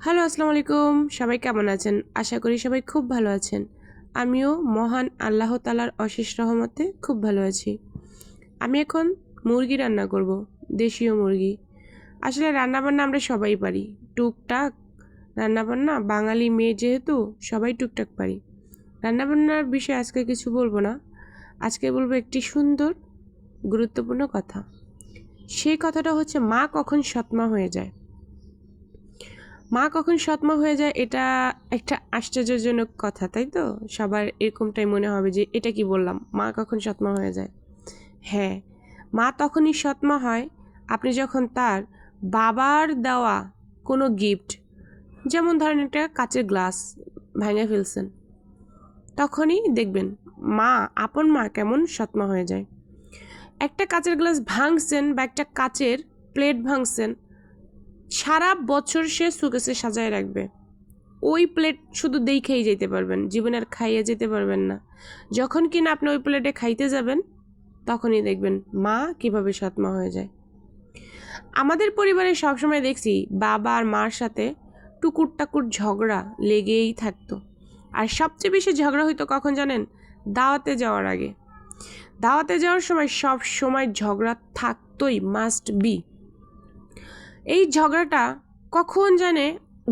Hello, আসসালামু আলাইকুম। সবাই কেমন আছেন? আশা করি সবাই খুব ভালো আছেন। আমিও মহান আল্লাহ তাআলার অশেষ রহমতে খুব ভালো আছি। আমি এখন মুরগি রান্না করব, দেশীয় মুরগি। আসলে রান্নাবান্না আমরা সবাই পারি, টুকটাক রান্নাবান্না। বাঙালি মেয়ে যেহেতু সবাই টুকটাক পারি। রান্নাবান্নার বিষয়ে আজকে কিছু বলবো না, আজকে বলবো একটি সুন্দর গুরুত্বপূর্ণ কথা। সেই কথাটা হচ্ছে মা কখন সৎমা হয়ে যায়। মা কখন সৎমা হয়ে যায়, এটা একটা আশ্চর্যজনক কথা, তাই তো? সবার এরকমটাই মনে হবে যে এটা কি বললাম, মা কখন সৎমা হয়ে যায়। হ্যাঁ, মা তখনই সৎমা হয় আপনি যখন তার বাবার দেওয়া কোনো গিফট, যেমন ধরেন একটা কাচের গ্লাস ভেঙে ফেলছেন, তখনই দেখবেন মা, আপন মা কেমন সৎমা হয়ে যায়। একটা কাচের গ্লাস ভাঙছেন বা একটা কাচের প্লেট ভাঙছেন, সারা বছর সে সুকেসে সাজায় রাখবে। ওই প্লেট শুধু দেখেই যেতে পারবেন, জীবনে আর খাইয়ে যেতে পারবেন না। যখন কিনা আপনি ওই প্লেটে খাইতে যাবেন, তখনই দেখবেন মা কিভাবে সৎমা হয়ে যায়। আমাদের পরিবারে সবসময় দেখছি বাবা আর মার সাথে টুকুর টাকুর ঝগড়া লেগেই থাকতো। আর সবচেয়ে বেশি ঝগড়া হইতো কখন জানেন? দাওয়াতে যাওয়ার আগে। দাওয়াতে যাওয়ার সময় সব সময় ঝগড়া থাকতোই, মাস্ট বি। এই ঝগড়াটা কখন জানে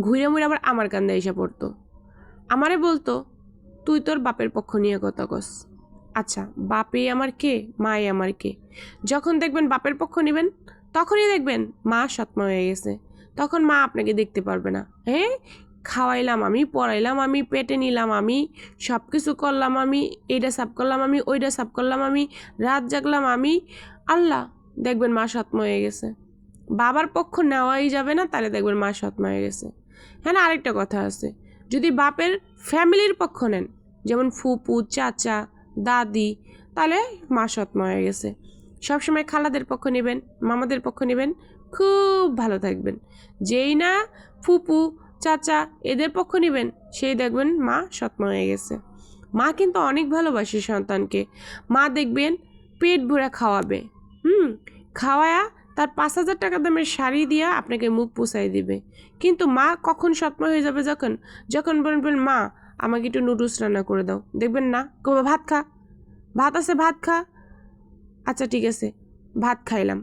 ঘুরে মুড়ে আবার আমার কান্দে এসে পড়তো। আমারে বলতো, তুই তোর বাপের পক্ষ নিয়ে কথা কস। আচ্ছা, বাপে আমার কে, মায়ে আমার কে? যখন দেখবেন বাপের পক্ষ নেবেন, তখনই দেখবেন মা সৎমা হয়ে গেছে। তখন মা আপনাকে দেখতে পারবে না। হ্যাঁ, খাওয়াইলাম আমি, পড়াইলাম আমি, পেটে নিলাম আমি, সব কিছু করলাম আমি, এইটা সাফ করলাম আমি, ওইটা সাফ করলাম আমি, রাত জাগলাম আমি। আল্লাহ, দেখবেন মা সৎমা হয়ে গেছে। বাবার পক্ষ নেওয়াই যাবে না, তাহলে দেখবেন মা সৎমা হয়ে গেছে। হ্যাঁ না, আরেকটা কথা আছে, যদি বাপের ফ্যামিলির পক্ষ নেন, যেমন ফুপু, চাচা, দাদি, তাহলে মা সৎমা হয়ে গেছে। সবসময় খালাদের পক্ষ নেবেন, মামাদের পক্ষ নেবেন, খুব ভালো থাকবেন। যেই না ফুপু, চাচা এদের পক্ষ নেবেন, সেই দেখবেন মা সৎমা হয়ে গেছে। মা কিন্তু অনেক ভালোবাসে সন্তানকে। মা দেখবেন পেট ভরে খাওয়াবে, খাওয়ায়া তার 5,000 টাকা দামের শাড়ি দিয়া আপনাকে মুখ পুষাই দিবে। কিন্তু মা কখন সৎমা হয়ে যাবে? যখন যখন বলবেন, মা আমাকে একটু নুডলস রান্না করে দাও, দেখবেন না কবে, ভাত খা, ভাত আছে ভাত খা। আচ্ছা ঠিক আছে, ভাত খাইলাম,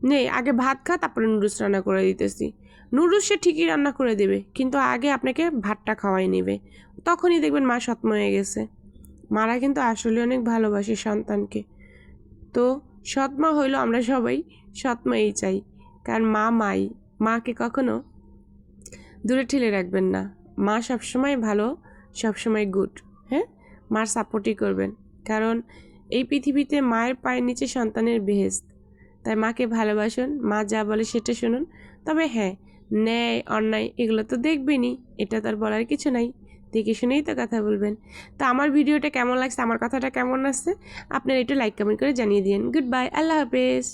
নে আগে ভাত খা, তারপরে নুডলস রান্না করে দিতেছি। নুডলস সে ঠিকই রান্না করে দেবে, কিন্তু আগে আপনাকে ভাতটা খাওয়াই নেবে। তখনই দেখবেন মা সৎমা হয়ে গেছে। মারা কিন্তু আসলে অনেক ভালোবাসে সন্তানকে। তো সৎমা হইলো আমরা সবাই সৎমাই চাই, কারণ মা মাই। মাকে কখনো দূরে ঠেলে রাখবেন না। মা সবসময় ভালো, সবসময় গুড। হ্যাঁ, মার সাপোর্টই করবেন, কারণ এই পৃথিবীতে মায়ের পায়ের নিচে সন্তানের বেহেশত। তাই মাকে ভালোবাসুন, মা যা বলে সেটা শুনুন। তবে হ্যাঁ, ন্যায় অন্যায় এগুলো তো দেখবেনই, এটা তার বলার কিছু নাই, দেখে শুনেই তো কথা বলবেন। তো আমার ভিডিওটা কেমন লাগছে, আমার কথাটা কেমন লাগছে, আপনারা একটু লাইক কমেন্ট করে জানিয়ে দিন। গুড বাই, আল্লাহ হাফেজ।